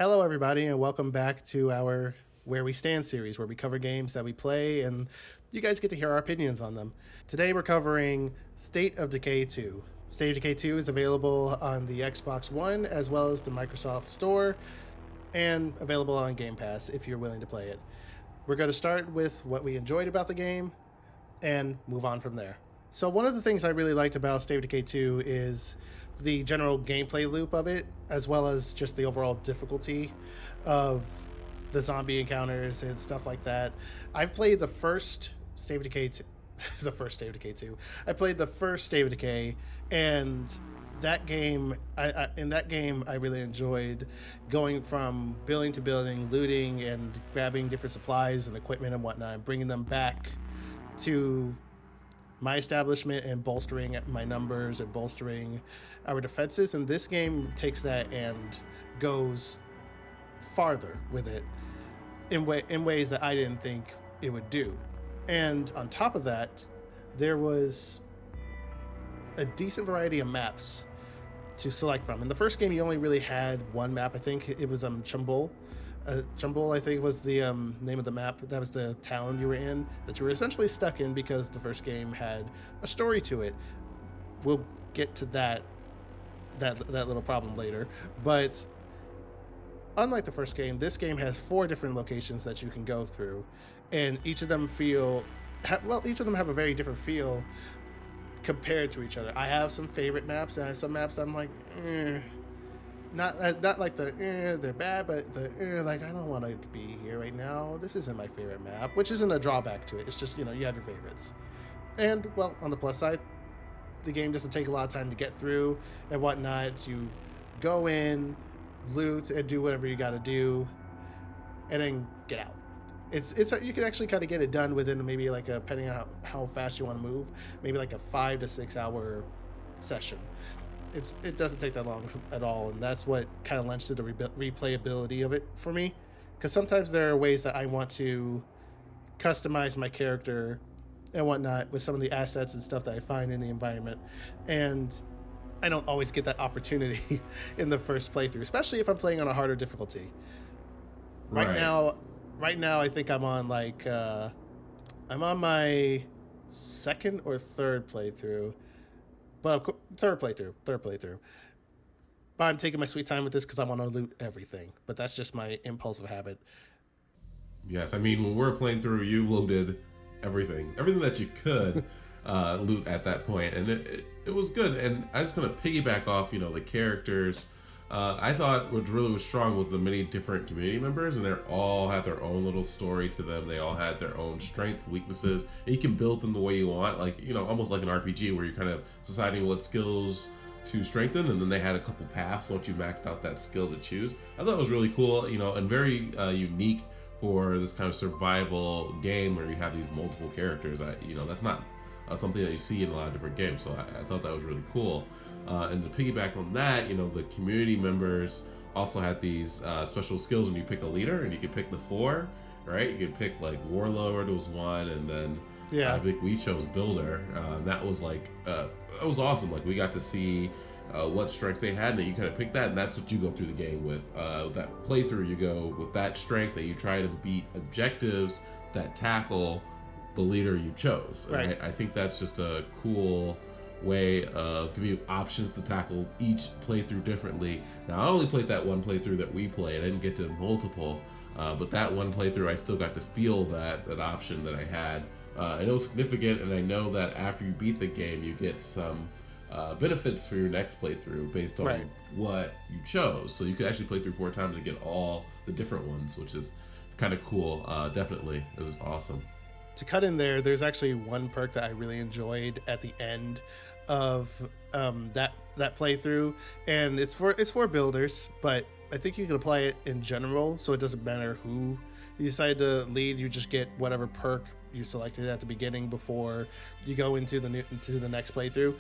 Hello, everybody, and welcome back to our Where We Stand series, where we cover games that we play and you guys get to hear our opinions on them. Today, we're covering State of Decay 2. State of Decay 2 is available on the Xbox One as well as the Microsoft Store and available on Game Pass if you're willing to play it. We're going to start with what we enjoyed about the game and move on from there. So, one of the things I really liked about State of Decay 2 is the general gameplay loop of it, as well as just the overall difficulty of the zombie encounters and stuff like that. I've played the first State of Decay 2. The first State of Decay 2. I played the first State of Decay, and that game, in that game, I really enjoyed going from building to building, looting and grabbing different supplies and equipment and whatnot, and bringing them back to my establishment and bolstering my numbers and bolstering our defenses. And this game takes that and goes farther with it in ways that I didn't think it would do. And on top of that, there was a decent variety of maps to select from. In the first game, you only really had one map. I think it was Chumbul. Chumbul, I think, was the name of the map. That was the town you were in, that you were essentially stuck in because the first game had a story to it. We'll get to that little problem later. But unlike the first game, this game has 4 different locations that you can go through, and each of them have a very different feel compared to each other. I have some favorite maps, and I have some maps that I'm like, Not like they're bad, but like, I don't want to be here right now. This isn't my favorite map, which isn't a drawback to it. It's just, you have your favorites. And, well, on the plus side, the game doesn't take a lot of time to get through and whatnot. You go in, loot, and do whatever you got to do, and then get out. You can actually kind of get it done within maybe like depending on how fast you want to move, maybe like a 5 to 6 hour session. It doesn't take that long at all, and that's what kind of lends to the replayability of it for me. Because sometimes there are ways that I want to customize my character and whatnot with some of the assets and stuff that I find in the environment, and I don't always get that opportunity in the first playthrough, especially if I'm playing on a harder difficulty. Right now, I think I'm on I'm on my second or third playthrough. But third playthrough. But I'm taking my sweet time with this because I want to loot everything. But that's just my impulsive habit. Yes, I mean, when we're playing through, you looted everything that you could loot at that point, and it was good. And I just gonna piggyback off, the characters. I thought what really was strong was the many different community members, and they all had their own little story to them. They all had their own strengths, weaknesses, and you can build them the way you want, like, almost like an RPG where you're kind of deciding what skills to strengthen, and then they had a couple paths once you maxed out that skill to choose. I thought it was really cool, and very unique for this kind of survival game where you have these multiple characters. That's not something that you see in a lot of different games, so I thought that was really cool. And to piggyback on that, the community members also had these special skills when you pick a leader, and you could pick the 4, right? You could pick like Warlord was one, and then we chose Builder. That was it was awesome. Like, we got to see what strengths they had, and you kind of pick that, and that's what you go through the game with. That playthrough, you go with that strength, that you try to beat objectives that tackle the leader you chose. Right. I think that's just a cool way of giving you options to tackle each playthrough differently. Now, I only played that one playthrough that we played. I didn't get to multiple, but that one playthrough, I still got to feel that option that I had, and it was significant. And I know that after you beat the game, you get some benefits for your next playthrough based on what you chose. So you could actually play through 4 times and get all the different ones, which is kind of cool. Definitely, it was awesome. To cut in there's actually one perk that I really enjoyed at the end of that playthrough, and it's for builders, but I think you can apply it in general, so it doesn't matter who you decide to lead. You just get whatever perk you selected at the beginning before you go into the next playthrough.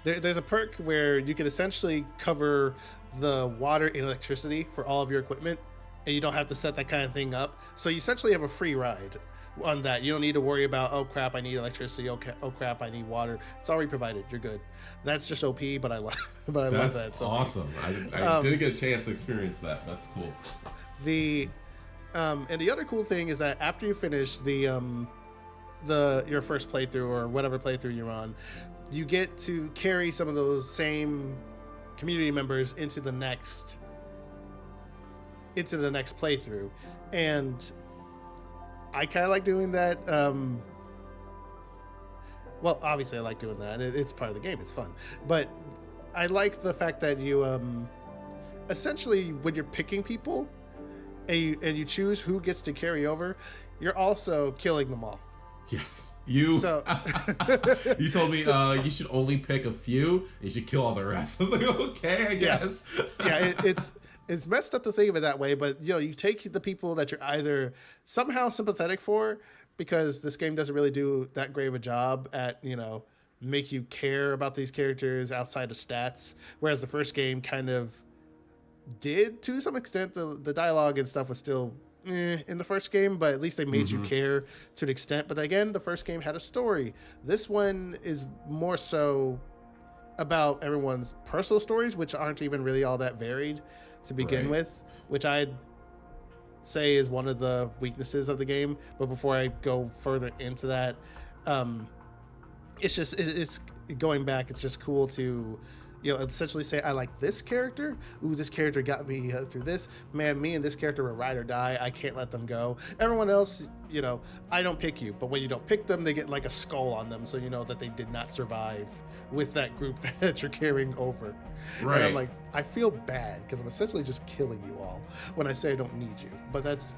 There's a perk where you can essentially cover the water and electricity for all of your equipment, and you don't have to set that kind of thing up. So you essentially have a free ride on that. You don't need to worry about, oh crap, I need electricity. Oh crap, I need water. It's already provided. You're good. That's just OP, but I love but I love that. That's awesome. I didn't get a chance to experience that. That's cool. And the other cool thing is that after you finish your first playthrough or whatever playthrough you're on, you get to carry some of those same community members into the next playthrough, and I kind of like doing that. Well, obviously I like doing that. It's part of the game. It's fun, but I like the fact that you essentially, when you're picking people and you choose who gets to carry over, you're also killing them off. Yes, you. So you told me you should only pick a few. You should kill all the rest. I was like, okay, I guess. Yeah, it's messed up to think of it that way, but you take the people that you're either somehow sympathetic for, because this game doesn't really do that great of a job at make you care about these characters outside of stats, whereas the first game kind of did to some extent. The dialogue and stuff was still in the first game, but at least they made you care to an extent. But again, the first game had a story. This one is more so about everyone's personal stories, which aren't even really all that varied to begin with, which I'd say is one of the weaknesses of the game. But before I go further into that, it's going back. It's just cool to essentially say, I like this character. Ooh, this character got me through this. Man, me and this character were ride or die. I can't let them go. Everyone else, I don't pick you. But when you don't pick them, they get like a skull on them. So you know that they did not survive with that group that you're carrying over. Right. And I'm like, I feel bad because I'm essentially just killing you all when I say I don't need you. But it's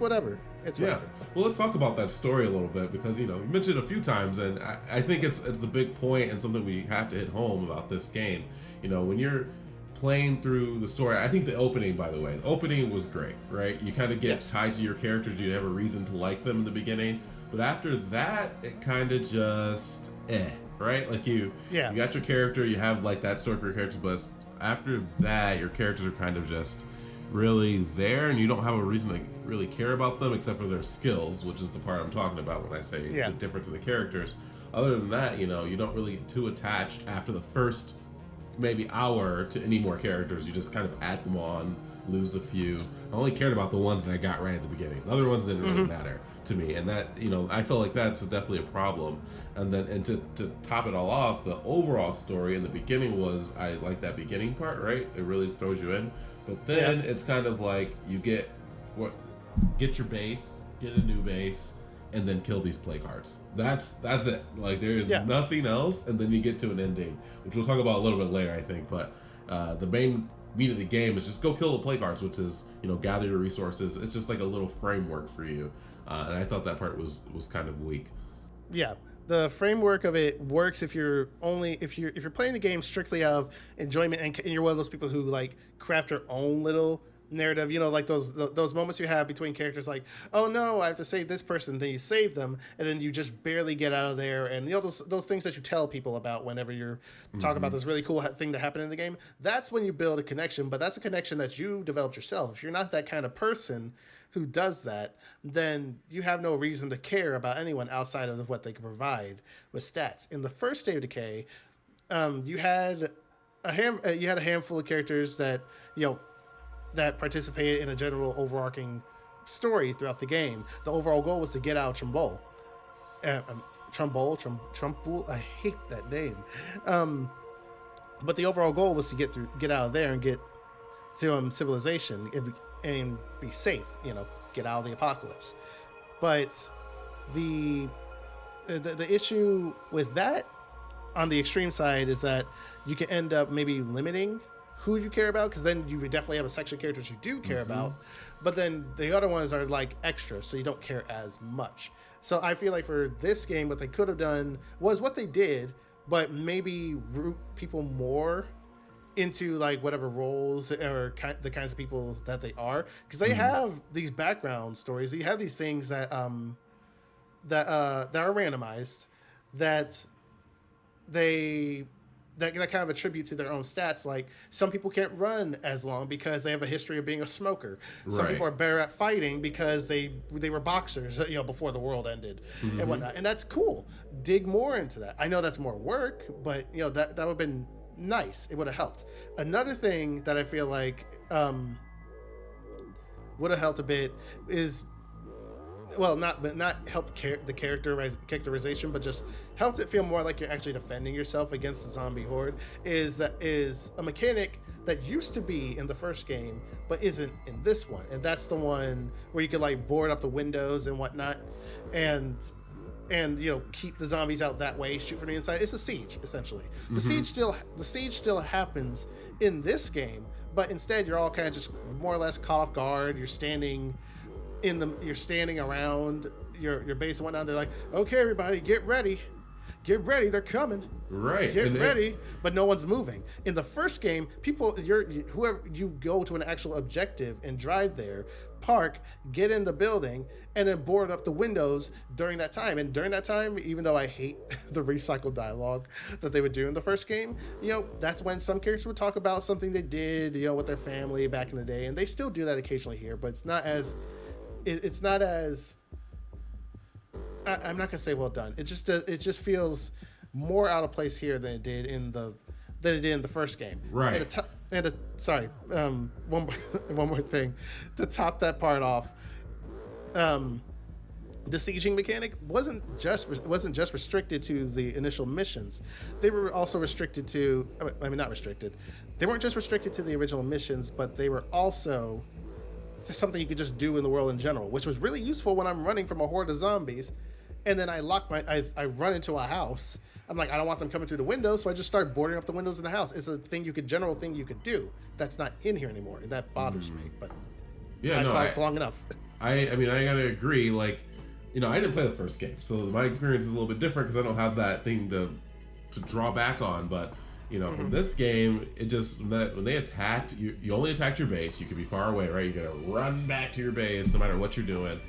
whatever. It's whatever. Yeah. Well, let's talk about that story a little bit, because you mentioned it a few times, and I think it's a big point and something we have to hit home about this game. When you're playing through the story, I think the opening, by the way, the opening was great, right? You kind of get tied to your characters. You have a reason to like them in the beginning, but after that, it kind of just right? Like you got your character, you have like that story for your characters, but after that, your characters are kind of just really there, and you don't have a reason to really care about them except for their skills, which is the part I'm talking about when I say the difference of the characters. Other than that, you don't really get too attached after the first maybe hour to any more characters. You just kind of add them on, lose a few. I only cared about the ones that I got right at the beginning. The other ones didn't really matter to me, and that I feel like that's definitely a problem. And then to top it all off, the overall story in the beginning was, I like that beginning part, right? It really throws you in. But then it's kind of like you get your base, get a new base, and then kill these play cards. That's it. Like there is nothing else, and then you get to an ending, which we'll talk about a little bit later, I think. But the main meat of the game is just go kill the play cards, which is gather your resources. It's just like a little framework for you, and I thought that part was kind of weak. Yeah. The framework of it works if you're playing the game strictly out of enjoyment, and you're one of those people who like craft your own little narrative, like those moments you have between characters, like, oh no, I have to save this person, then you save them, and then you just barely get out of there, and those things that you tell people about whenever you're talking about this really cool thing to happen in the game. That's when you build a connection, but that's a connection that you developed yourself. If you're not that kind of person who does that, then you have no reason to care about anyone outside of what they can provide with stats. In the first State of Decay, you had a handful of characters that that participated in a general overarching story throughout the game. The overall goal was to get out of Trumbull. Trumbull. I hate that name. But the overall goal was to get out of there and get to civilization and be safe. Get out of the apocalypse. But the issue with that on the extreme side is that you can end up maybe limiting who you care about, because then you would definitely have a section of characters you do care about, but then the other ones are like extra, so you don't care as much. So I feel like for this game, what they could have done was what they did, but maybe root people more into like whatever roles or the kinds of people that they are, because they have these background stories. You have these things that are randomized, that they that kind of attribute to their own stats. Like some people can't run as long because they have a history of being a smoker. Some Right. people are better at fighting because they were boxers, before the world ended and whatnot. And that's cool. Dig more into that. I know that's more work, but that would have been nice. It would have helped. Another thing that I feel like would have helped a bit is, well, not help the characterization, but just helped it feel more like you're actually defending yourself against the zombie horde. Is a mechanic that used to be in the first game but isn't in this one, and that's the one where you could like board up the windows and whatnot, and keep the zombies out that way, shoot from the inside. It's a siege essentially. The siege still happens in this game, but instead you're all kind of just more or less caught off guard. You're standing around your base and whatnot. They're like, okay, everybody, get ready, they're coming. Right. Get ready, but no one's moving. In the first game, whoever you go to an actual objective and drive there, park, get in the building, and then board up the windows during that time. And during that time, even though I hate the recycled dialogue that they would do in the first game, that's when some characters would talk about something they did, with their family back in the day, and they still do that occasionally here, but it's not as I'm not gonna say well done. It just feels more out of place here than it did in the first game. Right. One more thing to top that part off. The sieging mechanic wasn't just restricted to the initial missions. They were also restricted to. I mean, not restricted. They weren't just restricted to the original missions, but they were also something you could just do in the world in general, which was really useful when I'm running from a horde of zombies, and then I run into a house. I'm like, I don't want them coming through the windows, so I just start boarding up the windows in the house. It's a general thing you could do that's not in here anymore, and that bothers me. But I talked long enough. I mean, I gotta agree. Like, I didn't play the first game, so my experience is a little bit different because I don't have that thing to draw back on. But from this game, it just when they attacked, you only attacked your base. You could be far away, right? You gotta run back to your base no matter what you're doing,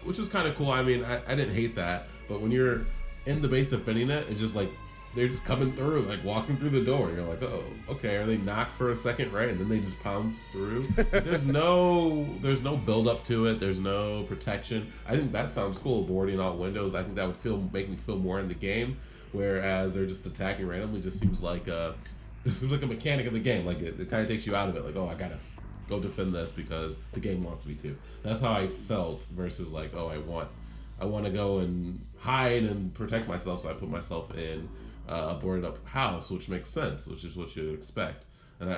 which is kind of cool. I mean, I didn't hate that, but when you're in the base defending it, it's just like they're just coming through, like walking through the door. You're like, oh, okay. Or they knock for a second, right, and then they just pounce through. There's no build up to it. There's no protection. I think that sounds cool, boarding all windows. I think that would make me feel more in the game. Whereas they're just attacking randomly just seems like a mechanic of the game. Like it kind of takes you out of it. Like, oh, I gotta go defend this because the game wants me to. That's how I felt versus like, oh, I want to go and hide and protect myself, so I put myself in a boarded up house, which makes sense, which is what you'd expect. And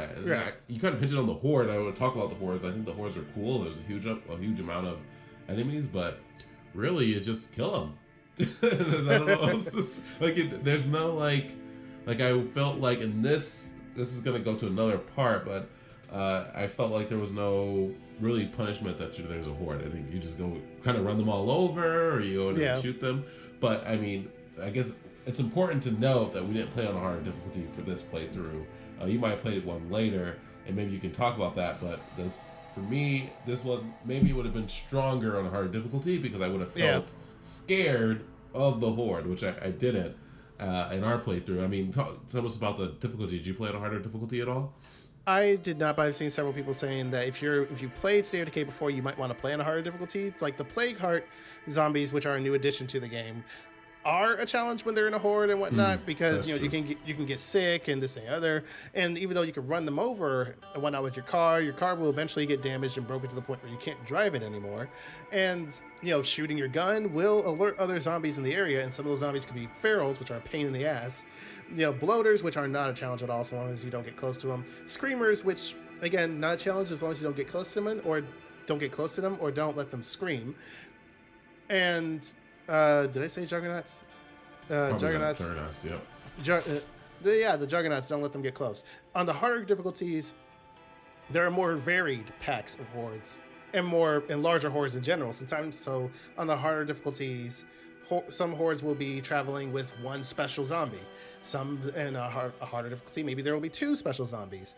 you kind of hinted on the horde. I would talk about the hordes. I think the hordes are cool. There's a huge amount of enemies, but really you just kill them. I don't know. It's just, there's no like I felt like in this is gonna go to another part, but I felt like there was no really punishment that there's a horde. I think you just go kind of run them all over, or you go and shoot them. But I mean, I guess it's important to note that we didn't play on a harder difficulty for this playthrough. You might have played one later, and maybe you can talk about that. But for me, maybe it would have been stronger on a harder difficulty because I would have felt scared of the horde, which I didn't in our playthrough. I mean, tell us about the difficulty. Did you play on a harder difficulty at all? I did not, but I've seen several people saying that if you played State of Decay before, you might want to play on a harder difficulty. Like the Plague Heart zombies, which are a new addition to the game, are a challenge when they're in a horde and whatnot because you can get sick and this and the other. And even though you can run them over and whatnot with your car will eventually get damaged and broken to the point where you can't drive it anymore. And shooting your gun will alert other zombies in the area, and some of those zombies could be ferals, which are a pain in the ass. Bloaters, which are not a challenge at all, so long as you don't get close to them. Screamers, which again, not a challenge as long as you don't get close to them, or don't let them scream. And did I say juggernauts? Juggernauts, yep. The juggernauts, don't let them get close. On the harder difficulties, there are more varied packs of hordes and larger hordes in general. So on the harder difficulties, some hordes will be traveling with one special zombie. Some in a harder difficulty, maybe there will be two special zombies.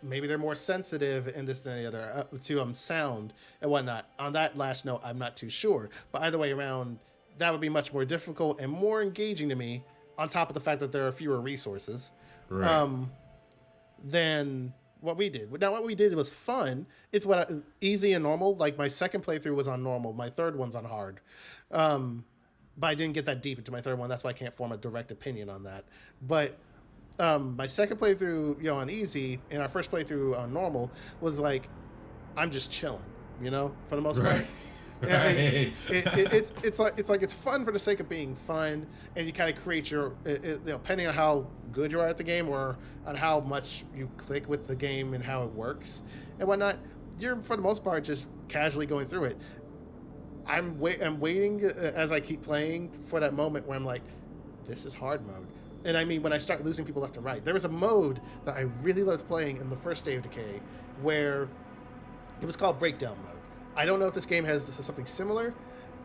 Maybe they're more sensitive in this than the other to sound and whatnot. On that last note, I'm not too sure. But either way around, that would be much more difficult and more engaging to me on top of the fact that there are fewer resources, Right. than what we did. Now, what we did was fun. It's easy and normal. Like my second playthrough was on normal. My third one's on hard. But I didn't get that deep into my third one. That's why I can't form a direct opinion on that. But my second playthrough, on easy, and our first playthrough on normal was like, I'm just chilling, for the most part. Right. Yeah, Right. it's fun for the sake of being fun, and you kind of create your, depending on how good you are at the game or on how much you click with the game and how it works and whatnot. You're for the most part just casually going through it. I'm waiting as I keep playing for that moment where I'm like, this is hard mode. And I mean, when I start losing people left and right, there was a mode that I really loved playing in the first State of Decay where it was called Breakdown mode. I don't know if this game has something similar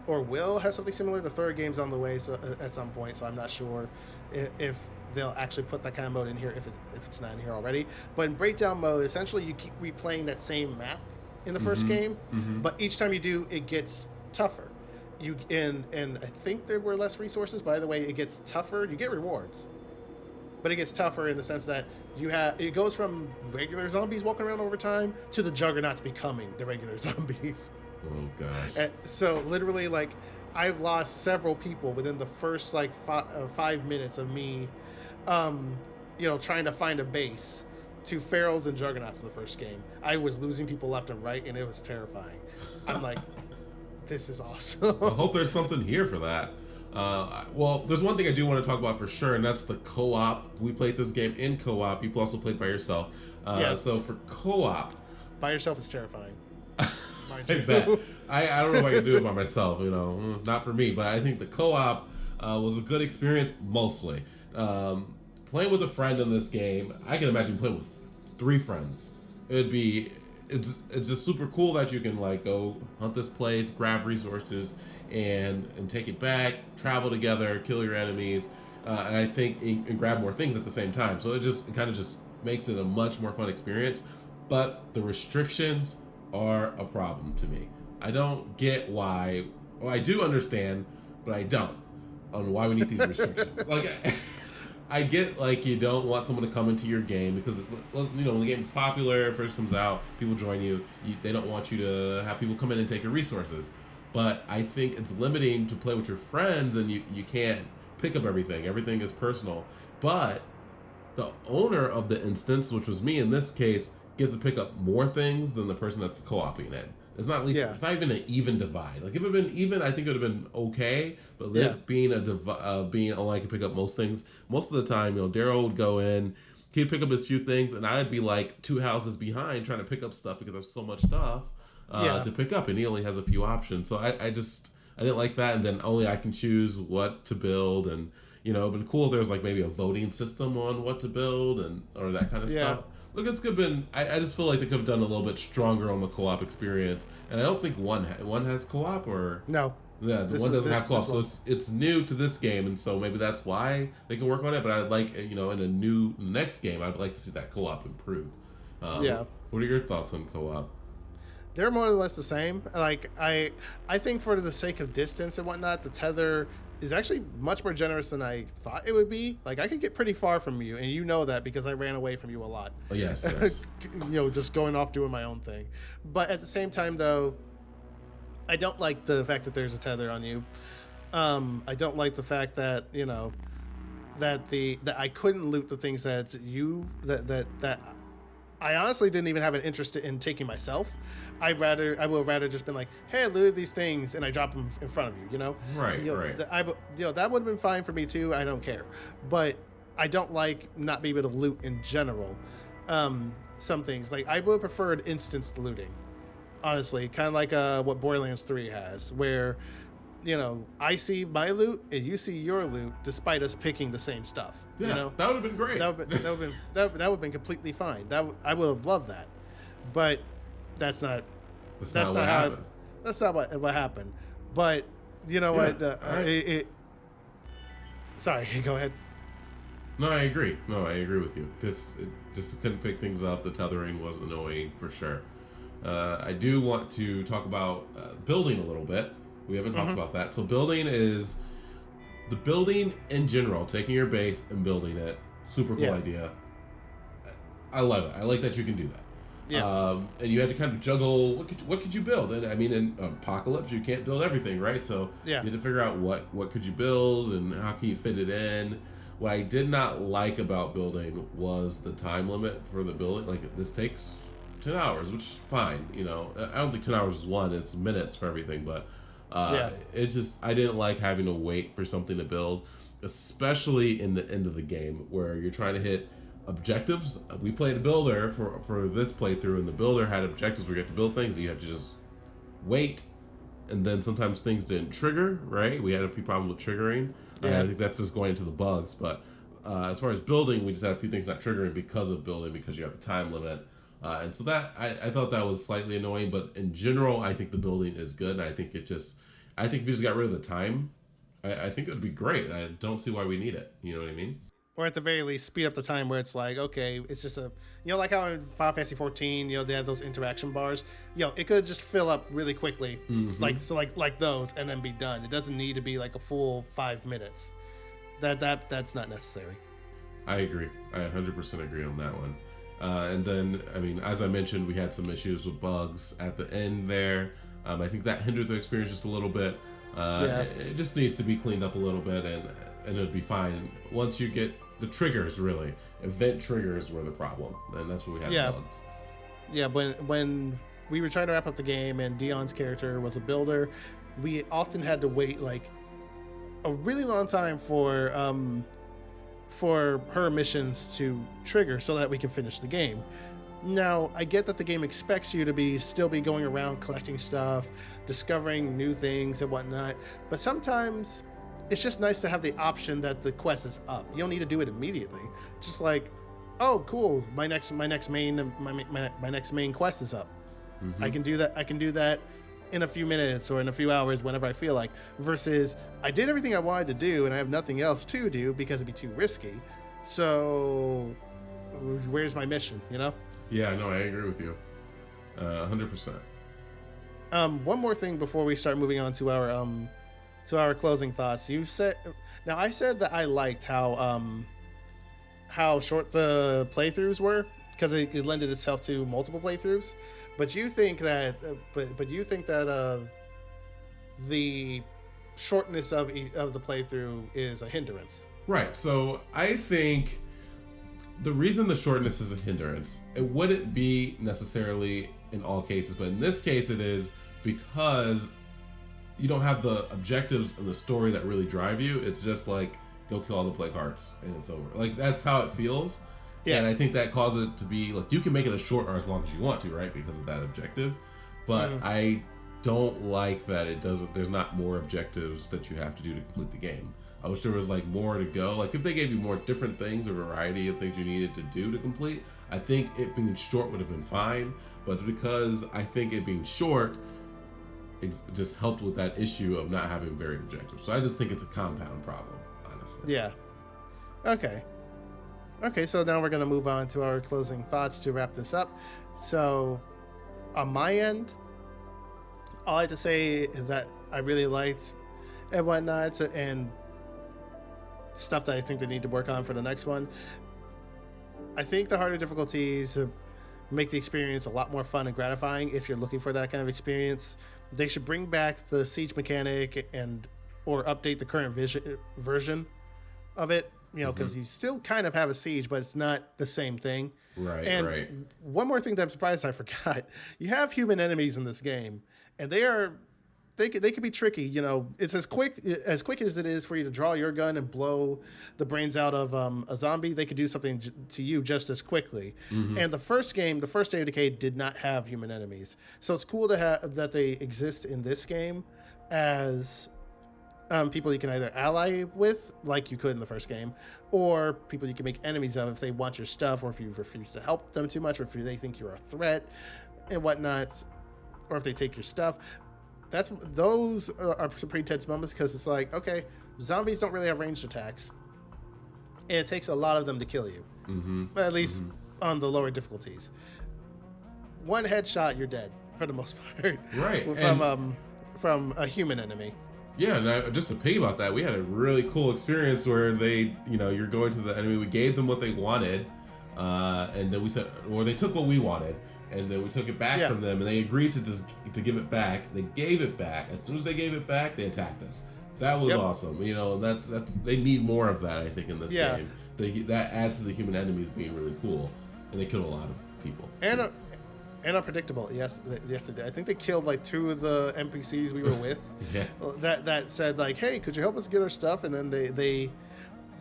or will have something similar. The third game's on the way at some point, so I'm not sure if they'll actually put that kind of mode in here if it's not in here already. But in Breakdown mode, essentially you keep replaying that same map in the first game, but each time you do, it gets tougher. And I think there were less resources. By the way, it gets tougher. You get rewards, but it gets tougher in the sense that it goes from regular zombies walking around over time to the juggernauts becoming the regular zombies. Oh gosh. And so literally, like, I've lost several people within the first 5 minutes of me, trying to find a base to ferals and juggernauts in the first game. I was losing people left and right, and it was terrifying. I'm like, this is awesome. I hope there's something here for that. Well, there's one thing I do want to talk about for sure, and that's the co-op. We played this game in co-op. People also played by yourself. Yeah. So for co-op, By yourself is terrifying. Mind I you. bet. I don't know if I can do it by myself. Not for me. But I think the co-op was a good experience mostly. Playing with a friend in this game, I can imagine playing with 3 friends. It's just super cool that you can like go hunt this place, grab resources, and take it back, travel together, kill your enemies, and I think and grab more things at the same time. So it kind of just makes it a much more fun experience. But the restrictions are a problem to me. I don't get why. Well, I do understand, but I don't on why we need these restrictions. Like, I get like you don't want someone to come into your game because when the game is popular, it first comes out, people join you. They don't want you to have people come in and take your resources. But I think it's limiting to play with your friends, and you can't pick up everything. Everything is personal. But the owner of the instance, which was me in this case, gets to pick up more things than the person that's co-oping it. It's not it's not even an even divide. Like if it had been even, I think it would have been okay. But being only I could pick up most things. Most of the time, Darryl would go in, he'd pick up his few things, and I'd be like 2 houses behind trying to pick up stuff because I have so much stuff to pick up, and he only has a few options. So I didn't like that, and then only I can choose what to build, and it'd been cool if there was like maybe a voting system on what to build or that kind of stuff. Look, it's could have been. I just feel like they could have done a little bit stronger on the co-op experience, and I don't think one has co-op or No. Yeah, the one doesn't have co-op, so it's new to this game, and so maybe that's why they can work on it. But I'd like in the next game, I'd like to see that co-op improved. What are your thoughts on co-op? They're more or less the same. Like I think for the sake of distance and whatnot, the tether is actually much more generous than I thought it would be. Like I could get pretty far from you, and you know that because I ran away from you a lot. Oh, yes. Just going off doing my own thing. But at the same time, though, I don't like the fact that there's a tether on you. I don't like the fact that that I couldn't loot the things that I honestly didn't even have an interest in taking myself. I would rather just been like, hey, I looted these things and I drop them in front of you, Right, right. That would have been fine for me too. I don't care, but I don't like not being able to loot in general. Some things like I would have preferred instanced looting, honestly, kind of like what Borderlands 3 has, where I see my loot and you see your loot, despite us picking the same stuff. Yeah, that would have been great. That would have been completely fine. I would have loved that, but that's not what happened. That's not what happened. But what? Right. Sorry, go ahead. No, I agree. With you. Just couldn't pick things up. The tethering was annoying for sure. I do want to talk about building a little bit. We haven't talked about that. So building is the building in general, taking your base and building it, super cool idea. I love it. I like that you can do that. Yeah. And you had to kind of juggle what could you build, and I mean in Apocalypse you can't build everything, right? So you had to figure out what could you build and how can you fit it in. What I did not like about building was the time limit for the building. Like, this takes 10 hours, which fine, you know. I don't think 10 hours is one, it's minutes for everything, but it just, I didn't like having to wait for something to build, especially in the end of the game where you're trying to hit objectives. We played a builder for this playthrough, and the builder had objectives where you have to build things and you have to just wait, and then sometimes things didn't trigger, right? We had a few problems with triggering. I think that's just going into the bugs, but as far as building, we just had a few things not triggering because of building, because you have the time limit, and so that I thought that was slightly annoying, but in general I think the building is good, and I think if you just got rid of the time, I think it would be great. I don't see why we need it, you know what I mean? Or at the very least, speed up the time where it's like, okay, it's just like how in Final Fantasy 14, they have those interaction bars. It could just fill up really quickly, like those, and then be done. It doesn't need to be like a full 5 minutes. That's not necessary. I agree. I 100% agree on that one. And then, I mean, as I mentioned, we had some issues with bugs at the end there. I think that hindered the experience just a little bit. It just needs to be cleaned up a little bit, and it'll be fine. Once you get the triggers, really, event triggers were the problem, and that's where we had bugs. Yeah, when we were trying to wrap up the game and Dion's character was a builder, we often had to wait like a really long time for her missions to trigger so that we can finish the game. Now, I get that the game expects you to still be going around collecting stuff, discovering new things and whatnot, but sometimes it's just nice to have the option that the quest is up. You don't need to do it immediately. Just like, oh, cool, my next main quest is up. I can do that in a few minutes or in a few hours whenever I feel like. Versus, I did everything I wanted to do and I have nothing else to do because it'd be too risky. So, where's my mission? Yeah, no, I agree with you, 100%. One more thing before we start moving on to our closing thoughts. I said that I liked how short the playthroughs were because it lended itself to multiple playthroughs. But you think that the shortness of the playthrough is a hindrance. Right. So I think the reason the shortness is a hindrance, it wouldn't be necessarily in all cases, but in this case it is because you don't have the objectives and the story that really drive you. It's just like, go kill all the plague hearts and it's over. Like, that's how it feels. Yeah. And I think that causes it to be like, you can make it as short or as long as you want to, right? Because of that objective. But I don't like that there's not more objectives that you have to do to complete the game. I wish there was like more to go. Like, if they gave you more different things, a variety of things you needed to do to complete, I think it being short would have been fine. But because I think it being short just helped with that issue of not having varied objectives. So I just think it's a compound problem, honestly. Yeah. Okay, so now we're going to move on to our closing thoughts to wrap this up. So, on my end, all I have to say is that I really liked and whatnot, and stuff that I think they need to work on for the next one. I think the harder difficulties make the experience a lot more fun and gratifying if you're looking for that kind of experience. They should bring back the siege mechanic or update the current version of it, because you still kind of have a siege, but it's not the same thing. Right. One more thing that I'm surprised I forgot. You have human enemies in this game, and they can be tricky. It's as quick as it is for you to draw your gun and blow the brains out of a zombie. They could do something to you just as quickly. And the first State of Decay did not have human enemies, so it's cool to have that they exist in this game as people you can either ally with, like you could in the first game, or people you can make enemies of if they want your stuff, or if you refuse to help them too much, or if they think you're a threat and whatnot, or if they take your stuff. Those are some pretty tense moments because it's like, okay, zombies don't really have ranged attacks, and it takes a lot of them to kill you. At least on the lower difficulties. One headshot, you're dead for the most part. Right. From a human enemy. Yeah, and just to piggyback that, we had a really cool experience where they, you're going to the enemy. We gave them what they wanted, and then we said, or they took what we wanted, and then we took it back from them, and they agreed to give it back. They gave it back. As soon as they gave it back, they attacked us. That was awesome. And that's they need more of that. I think in this game, that adds to the human enemies being really cool, and they killed a lot of people. And unpredictable. Yes, they did. I think they killed like 2 of the NPCs we were with. Yeah. That said like, hey, could you help us get our stuff? And then they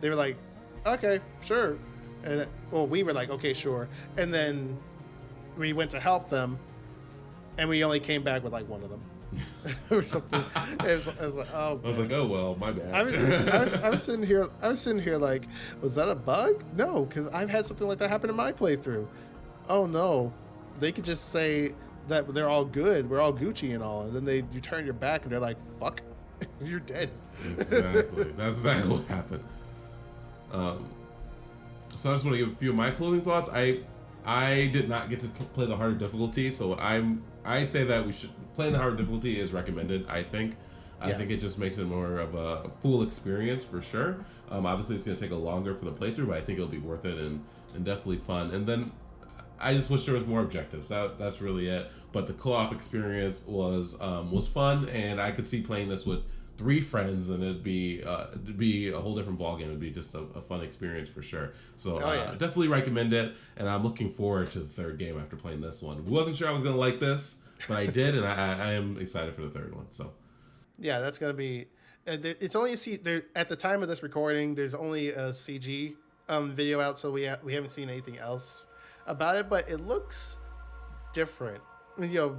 were like, okay, sure. And we were like, okay, sure. And then we went to help them, and we only came back with like 1 of them. Or something. It was like, oh. I was like, oh well, my bad. I was sitting here like, was that a bug? No, because I've had something like that happen in my playthrough. Oh no. They could just say that they're all good, we're all Gucci and all, and then you turn your back and they're like, fuck, you're dead. Exactly. That's exactly what happened. So I just want to give a few of my closing thoughts. I did not get to play the harder difficulty, so I say that we should playing the harder difficulty is recommended. I think it just makes it more of a full experience for sure. Obviously it's going to take a longer for the playthrough, but I think it'll be worth it and definitely fun. And then I just wish there was more objectives. That's really it. But the co-op experience was fun, and I could see playing this with 3 friends, and it'd be a whole different ballgame. It'd be just a fun experience for sure. So definitely recommend it, and I'm looking forward to the 3rd game after playing this one. Wasn't sure I was gonna like this, but I did, and I am excited for the 3rd one. So yeah, that's gonna be. It's only at the time of this recording. There's only a CG video out, so we haven't seen anything else about it, but it looks different,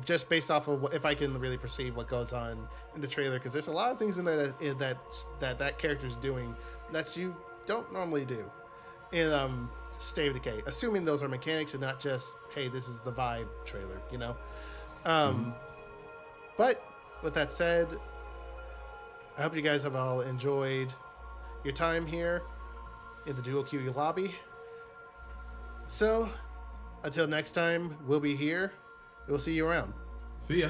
just based off of if I can really perceive what goes on in the trailer, because there's a lot of things in there that character's doing that you don't normally do in State of Decay, assuming those are mechanics and not just, hey, this is the vibe trailer, But with that said, I hope you guys have all enjoyed your time here in the DuoQueue lobby. So until next time, we'll be here. We'll see you around. See ya.